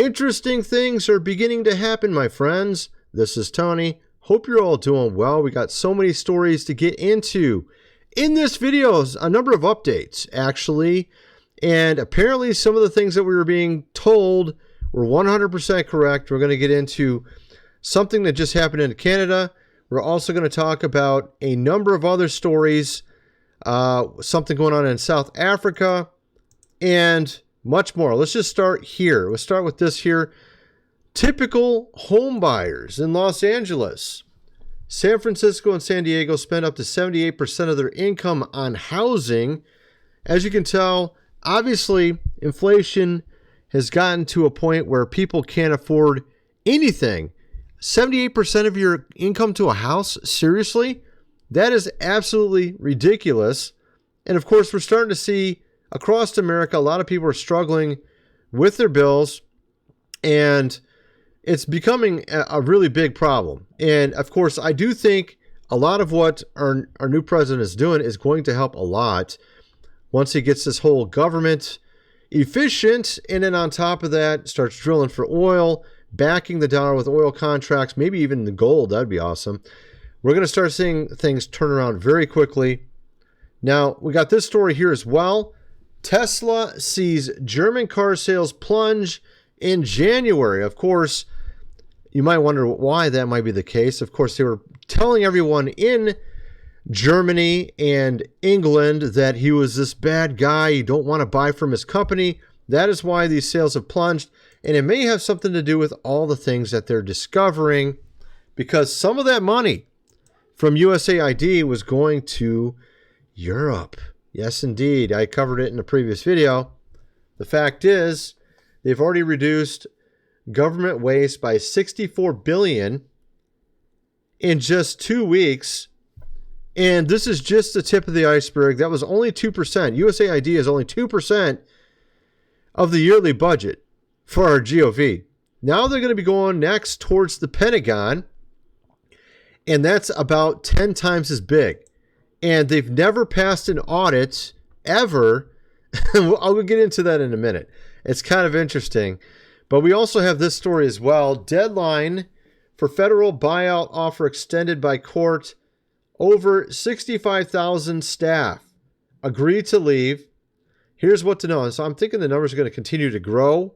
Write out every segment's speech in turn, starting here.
Interesting things are beginning to happen, my friends. This is Tony. Hope you're all doing well. We got so many stories to get into. In this video, a number of updates, actually. And apparently some of the things that we were being told were 100% correct. We're going to get into something that just happened in Canada. We're also going to talk about a number of other stories, something going on in South Africa, and much more. Let's just start here. Let's start with this here. Typical home buyers in Los Angeles. San Francisco and San Diego spend up to 78% of their income on housing. As you can tell, obviously, inflation has gotten to a point where people can't afford anything. 78% of your income to a house? Seriously? That is absolutely ridiculous. And of course, we're starting to see across America, a lot of people are struggling with their bills, and it's becoming a really big problem. And of course, I do think a lot of what our new president is doing is going to help a lot once he gets this whole government efficient, and then on top of that, starts drilling for oil, backing the dollar with oil contracts, maybe even the gold. That'd be awesome. We're going to start seeing things turn around very quickly. Now, we got this story here as well. Tesla sees German car sales plunge in January. Of course, you might wonder why that might be the case. Of course, they were telling everyone in Germany and England that he was this bad guy. You don't want to buy from his company. That is why these sales have plunged. And it may have something to do with all the things that they're discovering, because some of that money from USAID was going to Europe. Yes, indeed. I covered it in a previous video. The fact is, they've already reduced government waste by $64 billion in just 2 weeks. And this is just the tip of the iceberg. That was only 2%. USAID is only 2% of the yearly budget for our GOV. Now they're going to be going next towards the Pentagon, and that's about 10 times as big. And they've never passed an audit ever. I'll get into that in a minute. It's kind of interesting. But we also have this story as well. Deadline for federal buyout offer extended by court. Over 65,000 staff agreed to leave. Here's what to know. So I'm thinking the numbers are going to continue to grow,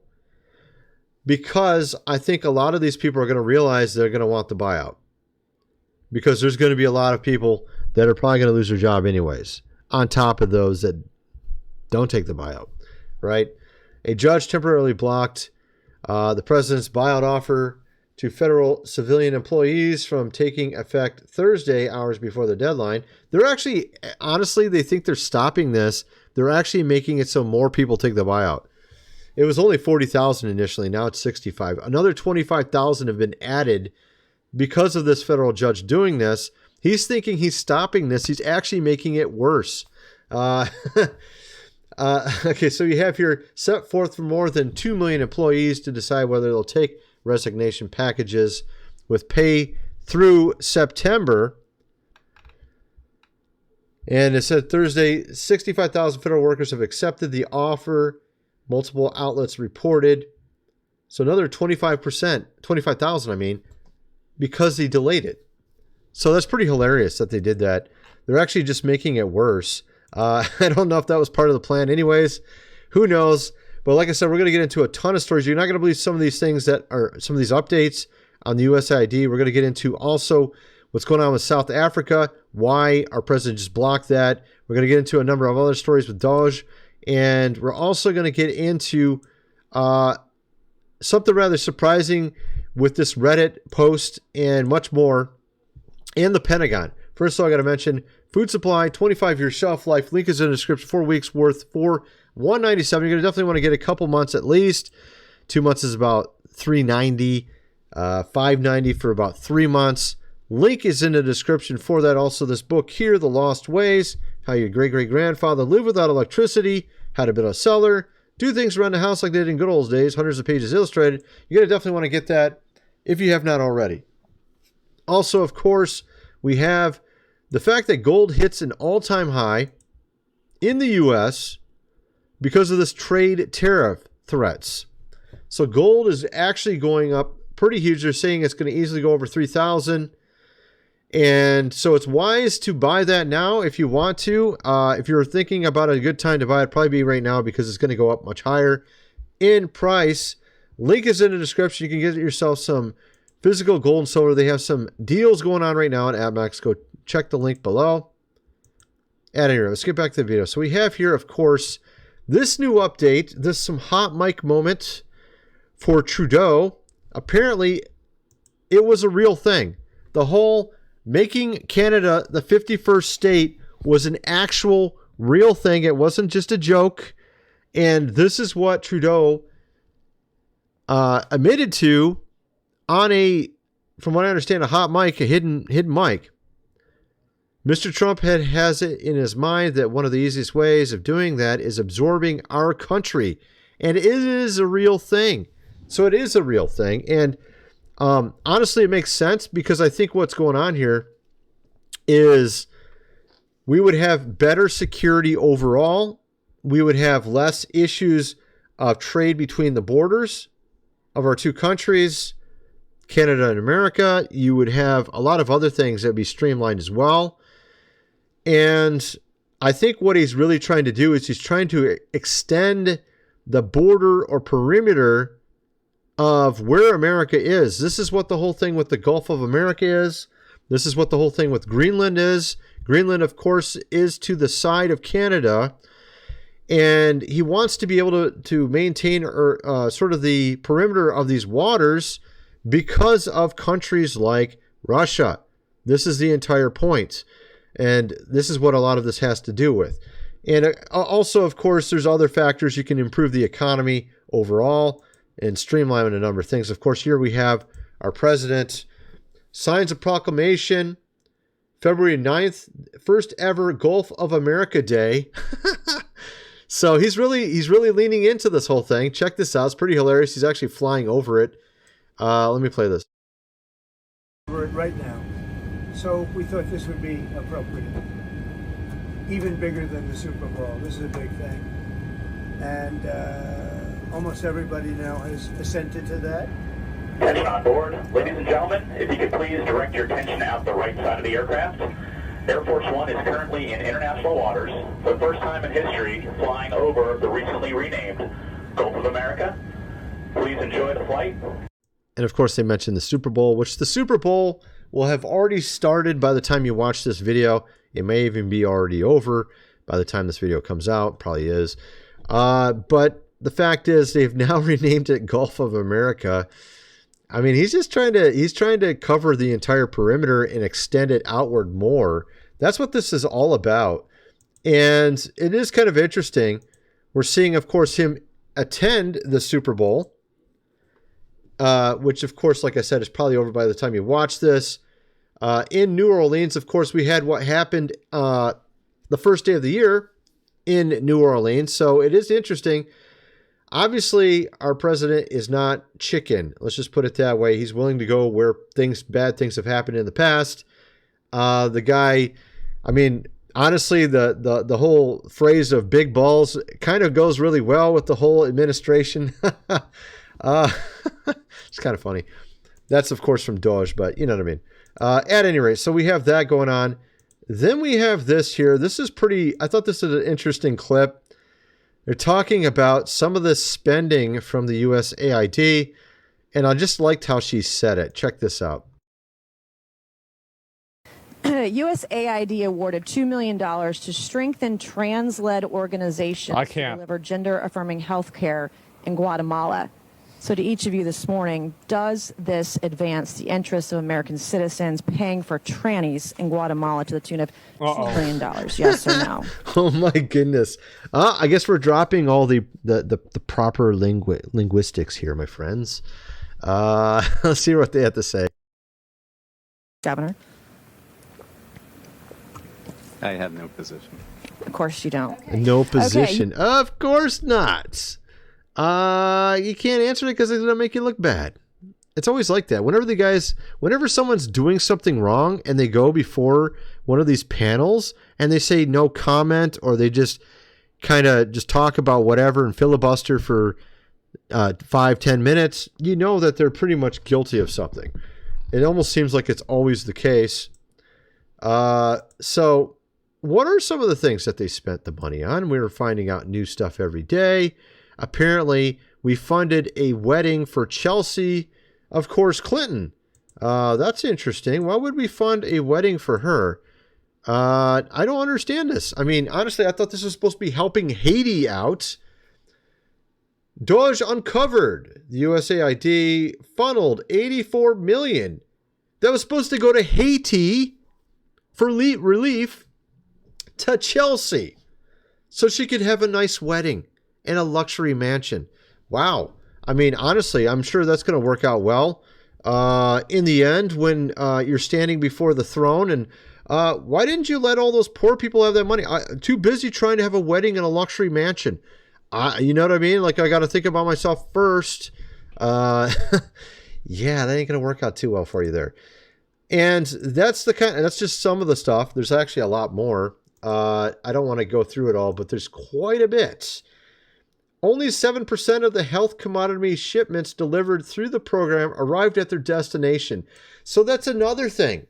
because I think a lot of these people are going to realize they're going to want the buyout, because there's going to be a lot of people that are probably going to lose their job anyways, on top of those that don't take the buyout, right? A judge temporarily blocked the president's buyout offer to federal civilian employees from taking effect Thursday, hours before the deadline. They're actually, honestly, they think they're stopping this. They're actually making it so more people take the buyout. It was only 40,000 initially. Now it's 65. Another 25,000 have been added because of this federal judge doing this. He's thinking he's stopping this. He's actually making it worse. Okay, so you have here set forth for more than 2 million employees to decide whether they'll take resignation packages with pay through September. And it said Thursday, 65,000 federal workers have accepted the offer. Multiple outlets reported. So another 25,000, because they delayed it. So that's pretty hilarious that they did that. They're actually just making it worse. I don't know if that was part of the plan anyways. Who knows? But like I said, we're going to get into a ton of stories. You're not going to believe some of these things that are some of these updates on the USAID. We're going to get into also what's going on with South Africa, why our president just blocked that. We're going to get into a number of other stories with DOGE. And we're also going to get into something rather surprising with this Reddit post and much more, and the Pentagon. First of all, I got to mention food supply, 25-year shelf life. Link is in the description. 4 weeks worth for $197. You're going to definitely want to get a couple months at least. 2 months is about $390, $590 for about 3 months. Link is in the description for that. Also, this book here, The Lost Ways, how your great-great-grandfather lived without electricity, how to build a cellar, do things around the house like they did in good old days, hundreds of pages illustrated. You're going to definitely want to get that if you have not already. Also, of course, we have the fact that gold hits an all-time high in the U.S. because of this trade tariff threats. So gold is actually going up pretty huge. They're saying it's going to easily go over 3,000. And so it's wise to buy that now if you want to. If you're thinking about a good time to buy it, probably be right now because it's going to go up much higher in price. Link is in the description. You can get yourself some physical gold and silver. They have some deals going on right now at APMEX. Go check the link below. At any rate, let's get back to the video. So we have here, of course, this new update. This is some hot mic moment for Trudeau. Apparently, it was a real thing. The whole making Canada the 51st state was an actual real thing. It wasn't just a joke. And this is what Trudeau admitted to on a, from what I understand, a hot mic, a hidden mic. Mr. Trump has it in his mind that one of the easiest ways of doing that is absorbing our country. And it is a real thing. So it is a real thing. And honestly, it makes sense because I think what's going on here is we would have better security overall. We would have less issues of trade between the borders of our two countries, Canada and America. You would have a lot of other things that would be streamlined as well. And I think what he's really trying to do is he's trying to extend the border or perimeter of where America is. This is what the whole thing with the Gulf of America is. This is what the whole thing with Greenland is. Greenland, of course, is to the side of Canada. And he wants to be able to maintain sort of the perimeter of these waters because of countries like Russia. This is the entire point. And this is what a lot of this has to do with. And also, of course, there's other factors. You can improve the economy overall and streamline a number of things. Of course, here we have our president signs a proclamation, February 9th, first ever Gulf of America Day. So he's really leaning into this whole thing. Check this out. It's pretty hilarious. He's actually flying over it. Let me play this. Right now. So we thought this would be appropriate. Even bigger than the Super Bowl. This is a big thing. And almost everybody now has assented to that. Attention on board. Ladies and gentlemen, if you could please direct your attention out the right side of the aircraft. Air Force One is currently in international waters for the first time in history, flying over the recently renamed Gulf of America. Please enjoy the flight. And of course, they mentioned the Super Bowl, which the Super Bowl will have already started by the time you watch this video. It may even be already over by the time this video comes out. Probably is. But the fact is, they've now renamed it Gulf of America. I mean, he's trying to cover the entire perimeter and extend it outward more. That's what this is all about. And it is kind of interesting. We're seeing, of course, him attend the Super Bowl, which, of course, like I said, is probably over by the time you watch this. In New Orleans, of course, we had what happened the first day of the year in New Orleans. So it is interesting. Obviously, our president is not chicken. Let's just put it that way. He's willing to go where bad things have happened in the past. The guy, I mean, honestly, the whole phrase of big balls kind of goes really well with the whole administration. It's kind of funny. That's, of course, from DOGE, but you know what I mean. At any rate, so we have that going on. Then we have this here. This is I thought this was an interesting clip. They're talking about some of the spending from the USAID, and I just liked how she said it. Check this out. USAID awarded $2 million to strengthen trans-led organizations to deliver gender-affirming health care in Guatemala. So to each of you this morning, does this advance the interests of American citizens paying for trannies in Guatemala to the tune of $2 million? Yes or no? Oh my goodness. I guess we're dropping all the proper linguistics here, my friends. Let's see what they have to say. Governor? I have no position. Of course you don't. No position. Okay. Of course not. You can't answer it because it's going to make you look bad. It's always like that. Whenever someone's doing something wrong and they go before one of these panels and they say no comment, or they just kind of just talk about whatever and filibuster for 5-10 minutes, you know that they're pretty much guilty of something. It almost seems like it's always the case. So what are some of the things that they spent the money on? We were finding out new stuff every day. Apparently, we funded a wedding for Chelsea, of course, Clinton. That's interesting. Why would we fund a wedding for her? I don't understand this. I mean, honestly, I thought this was supposed to be helping Haiti out. DOGE uncovered. The USAID funneled $84 million that was supposed to go to Haiti for relief to Chelsea so she could have a nice wedding and a luxury mansion. Wow. I mean, honestly, I'm sure that's going to work out well in the end when you're standing before the throne. And why didn't you let all those poor people have that money? Too busy trying to have a wedding in a luxury mansion. You know what I mean? Like, I got to think about myself first. Yeah, that ain't going to work out too well for you there. And that's just some of the stuff. There's actually a lot more. I don't want to go through it all, but there's quite a bit. Only 7% of the health commodity shipments delivered through the program arrived at their destination. So that's another thing.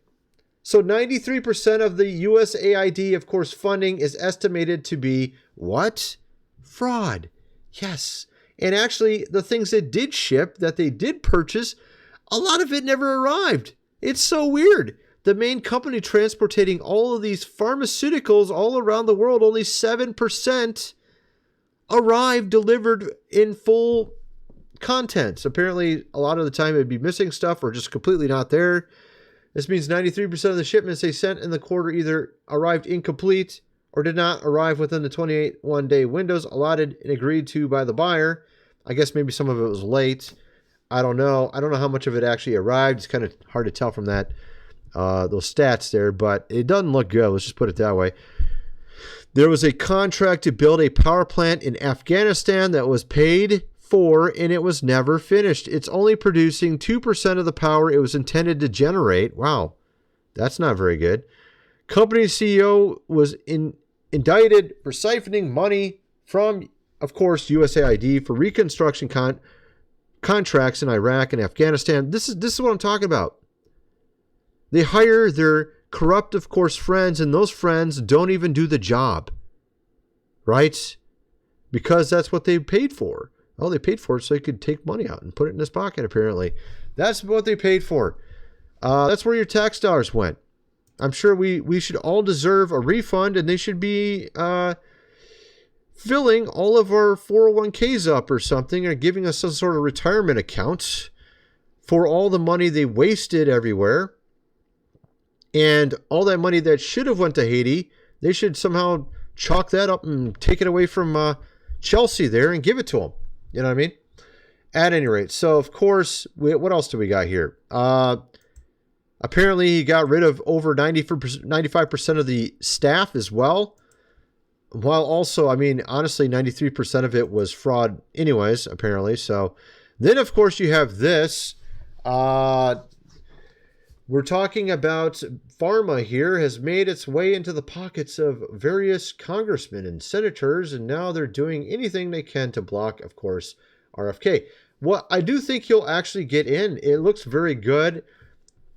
So 93% of the USAID, of course, funding is estimated to be what? Fraud. Yes. And actually, the things that did ship, that they did purchase, a lot of it never arrived. It's so weird. The main company transporting all of these pharmaceuticals all around the world, only 7% arrived delivered in full contents. Apparently, a lot of the time it'd be missing stuff or just completely not there. This means 93% of the shipments they sent in the quarter either arrived incomplete or did not arrive within the 28 one-day windows allotted and agreed to by the buyer. I guess maybe some of it was late. I don't know. I don't know how much of it actually arrived. It's kind of hard to tell from that those stats there, but it doesn't look good. Let's just put it that way. There was a contract to build a power plant in Afghanistan that was paid for, and it was never finished. It's only producing 2% of the power it was intended to generate. Wow, that's not very good. Company CEO was indicted for siphoning money from, of course, USAID for reconstruction contracts in Iraq and Afghanistan. This is what I'm talking about. They hire their corrupt, of course, friends, and those friends don't even do the job, right? Because that's what they paid for. Oh, they paid for it so they could take money out and put it in his pocket, apparently. That's what they paid for. That's where your tax dollars went. I'm sure we should all deserve a refund, and they should be filling all of our 401ks up or something, or giving us some sort of retirement account for all the money they wasted everywhere. And all that money that should have went to Haiti, they should somehow chalk that up and take it away from Chelsea there and give it to them. You know what I mean? At any rate, so of course, what else do we got here? Apparently, he got rid of over 95% of the staff as well. While also, I mean, honestly, 93% of it was fraud anyways, apparently. So then, of course, you have this. We're talking about pharma here has made its way into the pockets of various congressmen and senators, and now they're doing anything they can to block, of course, RFK. What I do think he'll actually get in. It looks very good.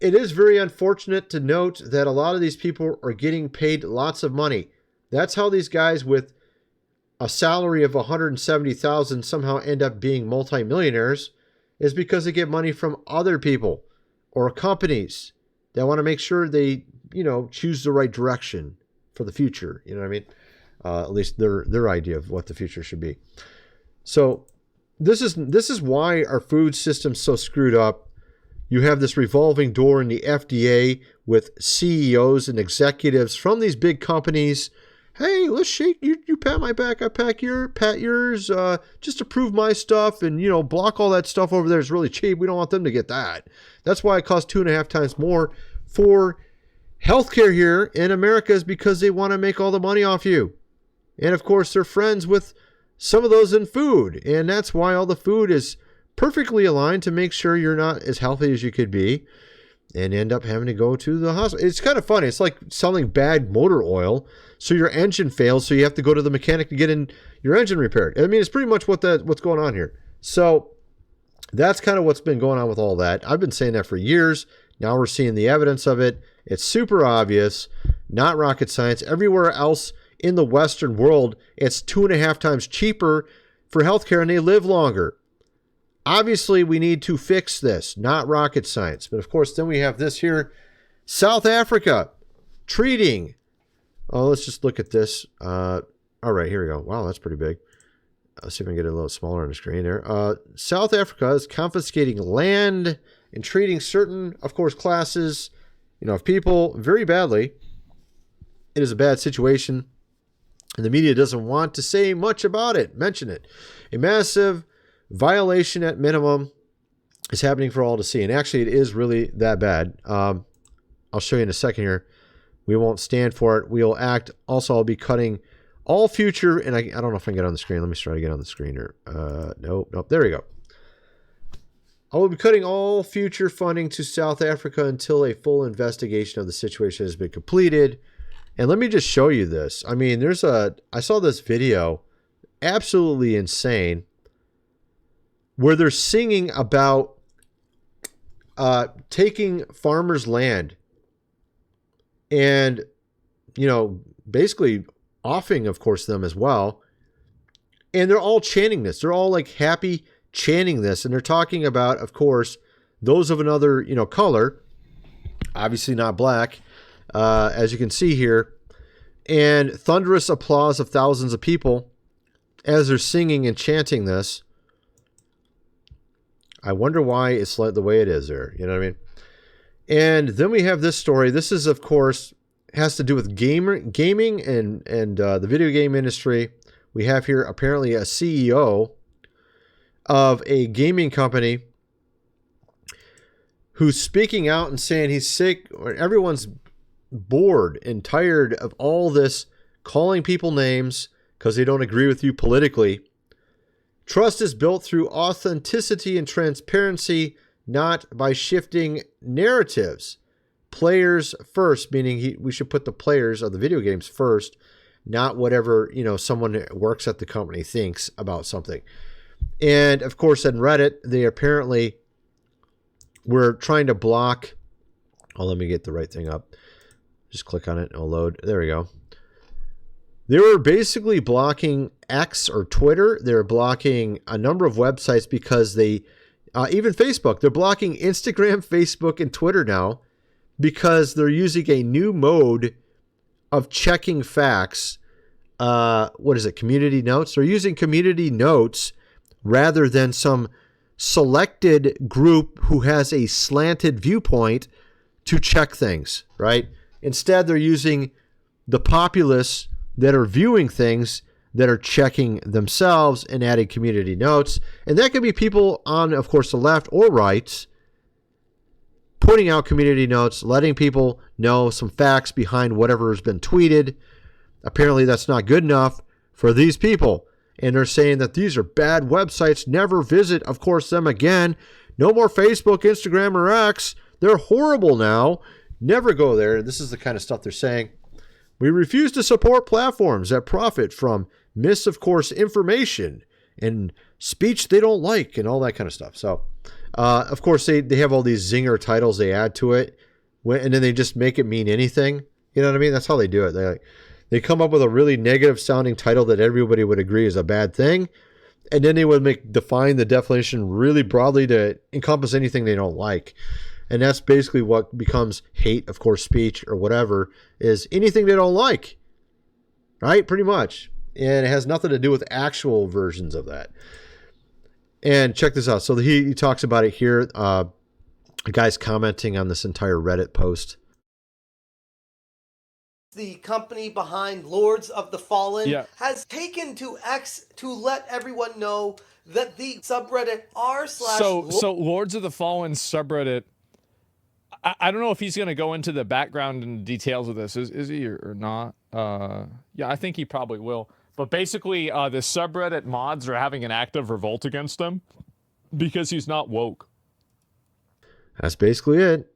It is very unfortunate to note that a lot of these people are getting paid lots of money. That's how these guys with a salary of $170,000 somehow end up being multimillionaires, is because they get money from other people or companies that want to make sure they, choose the right direction for the future. You know what I mean? At least their idea of what the future should be. So this is why our food system's so screwed up. You have this revolving door in the FDA with CEOs and executives from these big companies. Hey, let's shake you. You pat my back, I pat yours. Just approve my stuff, and block all that stuff over there is really cheap. We don't want them to get that. That's why it costs 2.5 times more for healthcare here in America, is because they want to make all the money off you. And of course, they're friends with some of those in food, and that's why all the food is perfectly aligned to make sure you're not as healthy as you could be, and end up having to go to the hospital. It's kind of funny. It's like selling bad motor oil. So your engine fails, so you have to go to the mechanic to get your engine repaired. I mean, it's pretty much what's going on here. So that's kind of what's been going on with all that. I've been saying that for years. Now we're seeing the evidence of it. It's super obvious, not rocket science. Everywhere else in the Western world, it's 2.5 times cheaper for healthcare and they live longer. Obviously, we need to fix this, not rocket science. But of course, then we have this here. South Africa treating. Oh, let's just look at this. All right, here we go. Wow, that's pretty big. Let's see if I can get it a little smaller on the screen there. South Africa is confiscating land and treating certain, of course, classes, of people very badly. It is a bad situation, and the media doesn't want to say much about it, mention it. A massive violation at minimum is happening for all to see, and actually it is really that bad. I'll show you in a second here. We won't stand for it. We will act. Also, I'll be cutting all future, and I don't know if I can get on the screen. Let me try to get on the screen here. Nope. There we go. I will be cutting all future funding to South Africa until a full investigation of the situation has been completed. And let me just show you this. I mean, I saw this video, absolutely insane, where they're singing about taking farmers' land and, basically offing, of course, them as well. And they're all chanting this. They're all like happy chanting this. And they're talking about, of course, those of another, color, obviously not black, as you can see here. And thunderous applause of thousands of people as they're singing and chanting this. I wonder why it's like the way it is there. You know what I mean? And then we have this story. This is, of course, has to do with gaming and the video game industry. We have here apparently a CEO of a gaming company who's speaking out and saying he's sick, or everyone's bored and tired of all this calling people names because they don't agree with you politically. Trust is built through authenticity and transparency, not by shifting narratives. Players first, meaning we should put the players of the video games first, not whatever, someone that works at the company thinks about something. And of course, on Reddit, they apparently were trying to block. Oh, let me get the right thing up. Just click on it and it'll load. There we go. They were basically blocking X or Twitter. They're blocking a number of websites because they, even Facebook, they're blocking Instagram, Facebook, and Twitter now because they're using a new mode of checking facts. What is it? Community notes? They're using community notes rather than some selected group who has a slanted viewpoint to check things, right? Instead, they're using the populace that are viewing things that are checking themselves and adding community notes. And that could be people on, of course, the left or right, putting out community notes, letting people know some facts behind whatever has been tweeted. Apparently, that's not good enough for these people. And they're saying that these are bad websites. Never visit, of course, them again. No more Facebook, Instagram, or X. They're horrible now. Never go there. This is the kind of stuff they're saying. We refuse to support platforms that profit from of course, information and speech they don't like and all that kind of stuff. So, of course, they have all these zinger titles they add to it, and then they just make it mean anything. You know what I mean? That's how they do it. They come up with a really negative sounding title that everybody would agree is a bad thing, and then they would define the definition really broadly to encompass anything they don't like. And that's basically what becomes hate, of course, speech or whatever, is anything they don't like, right? Pretty much. And it has nothing to do with actual versions of that. And check this out. So he talks about it here. A guy's commenting on this entire Reddit post. The company behind Lords of the Fallen has taken to X to let everyone know that the subreddit So Lords of the Fallen subreddit, I don't know if he's going to go into the background and details of this. Is he or not? Yeah, I think he probably will. But basically, the subreddit mods are having an active revolt against him because he's not woke. That's basically it.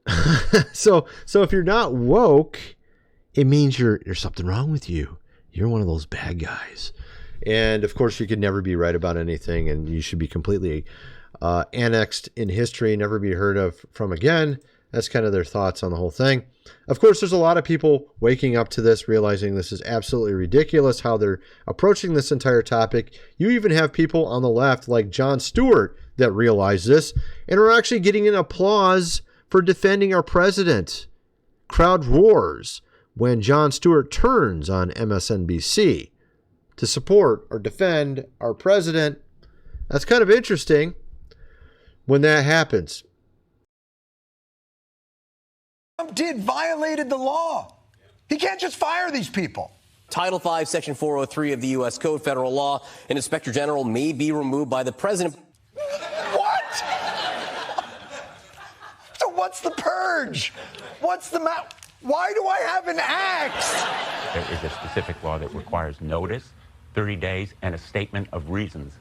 So if you're not woke, it means there's something wrong with you. You're one of those bad guys. And of course, you could never be right about anything, and you should be completely annexed in history, never be heard of from again. That's kind of their thoughts on the whole thing. Of course, there's a lot of people waking up to this, realizing this is absolutely ridiculous how they're approaching this entire topic. You even have people on the left like Jon Stewart that realize this and are actually getting an applause for defending our president. Crowd roars when Jon Stewart turns on MSNBC to support or defend our president. That's kind of interesting when that happens. Trump violated the law. He can't just fire these people. Title V, Section 403 of the U.S. Code, federal law, an inspector general may be removed by the president. What? So what's the purge? What's the Why do I have an axe? There is a specific law that requires notice, 30 days, and a statement of reasons,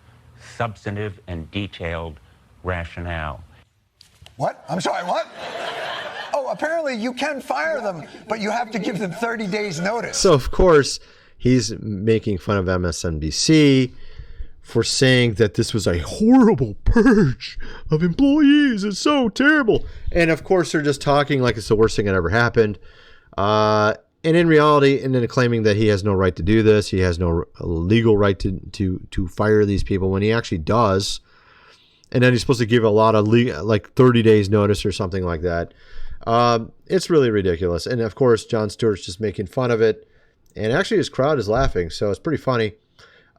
substantive and detailed rationale. What? I'm sorry, what? Oh, apparently you can fire them, but you have to give them 30 days notice. So, of course, he's making fun of MSNBC for saying that this was a horrible purge of employees. It's so terrible. And, of course, they're just talking like it's the worst thing that ever happened. And in reality, and then claiming that he has no right to do this, he has no legal right to fire these people when he actually does. And then he's supposed to give a lot of like 30 days notice or something like that. It's really ridiculous. And of course, Jon Stewart's just making fun of it. And actually his crowd is laughing. So it's pretty funny.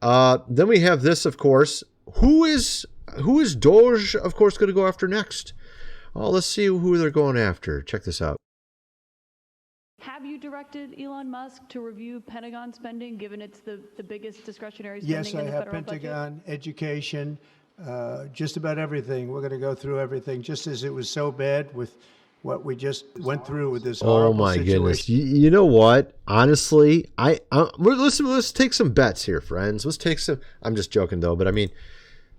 Then we have this, of course. Who is DOGE, of course, going to go after next? Oh, let's see who they're going after. Check this out. Have you directed Elon Musk to review Pentagon spending, given it's the biggest discretionary spending yes, in the federal budget? Yes, I have Pentagon, budget? education, just about everything. We're going to go through everything, just as it was so bad with what we just went through with this horrible situation. Goodness. You know what? Honestly, let's take some bets here, friends. Let's take some. I'm just joking though, but I mean,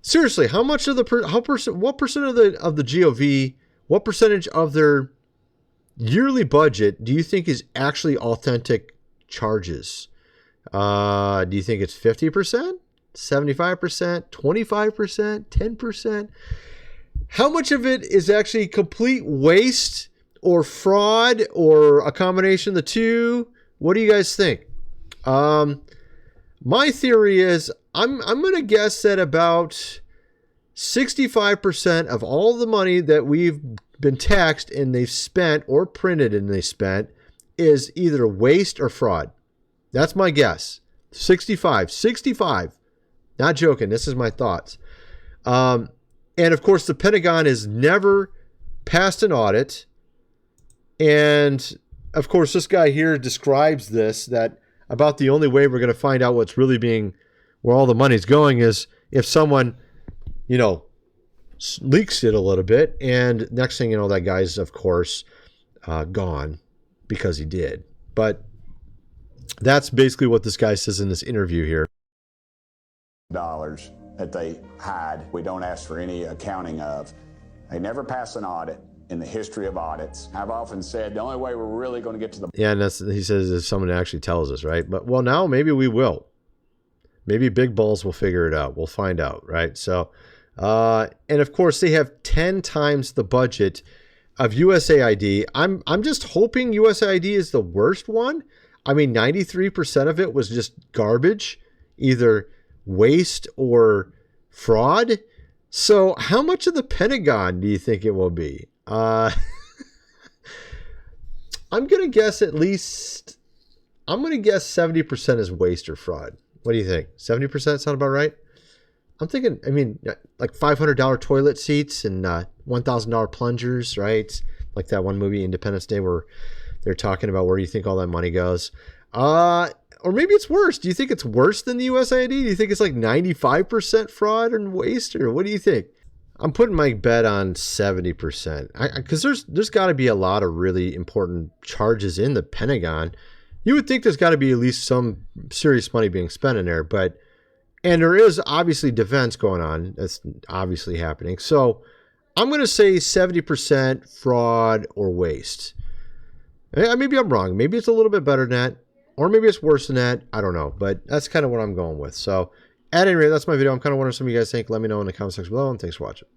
seriously, how much of what percent of the GOV, what percentage of their yearly budget do you think is actually authentic charges? Do you think it's 50%, 75%, 25%, 10%? How much of it is actually complete waste or fraud or a combination of the two? What do you guys think? My theory is I'm going to guess that about 65% of all the money that we've been taxed and they've spent or printed and they spent is either waste or fraud. That's my guess. 65. Not joking. This is my thoughts. And of course, the Pentagon has never passed an audit. And of course, this guy here describes this, that about the only way we're going to find out what's really where all the money's going is if someone, leaks it a little bit. And next thing you know, that guy's, of course, gone because he did. But that's basically what this guy says in this interview here. Dollars that they hide, we don't ask for any accounting of. They never pass an audit in the history of audits. I've often said the only way we're really going to get to the... Yeah, and he says if someone actually tells us, right? But, well, now maybe we will. Maybe Big Balls will figure it out. We'll find out, right? So, and of course, they have 10 times the budget of USAID. I'm just hoping USAID is the worst one. I mean, 93% of it was just garbage, either waste or fraud. So how much of the Pentagon do you think it will be? I'm going to guess I'm going to guess 70% is waste or fraud. What do you think? 70% sound about right? I'm thinking, like $500 toilet seats and $1,000 plungers, right? Like that one movie, Independence Day, where they're talking about where do you think all that money goes? Or maybe it's worse. Do you think it's worse than the USAID? Do you think it's like 95% fraud and waste? Or what do you think? I'm putting my bet on 70%. Because there's got to be a lot of really important charges in the Pentagon. You would think there's got to be at least some serious money being spent in there. And there is obviously defense going on. That's obviously happening. So I'm going to say 70% fraud or waste. Maybe I'm wrong. Maybe it's a little bit better than that. Or maybe it's worse than that. I don't know. But that's kind of what I'm going with. So at any rate, that's my video. I'm kind of wondering what some of you guys think. Let me know in the comment section below. And thanks for watching.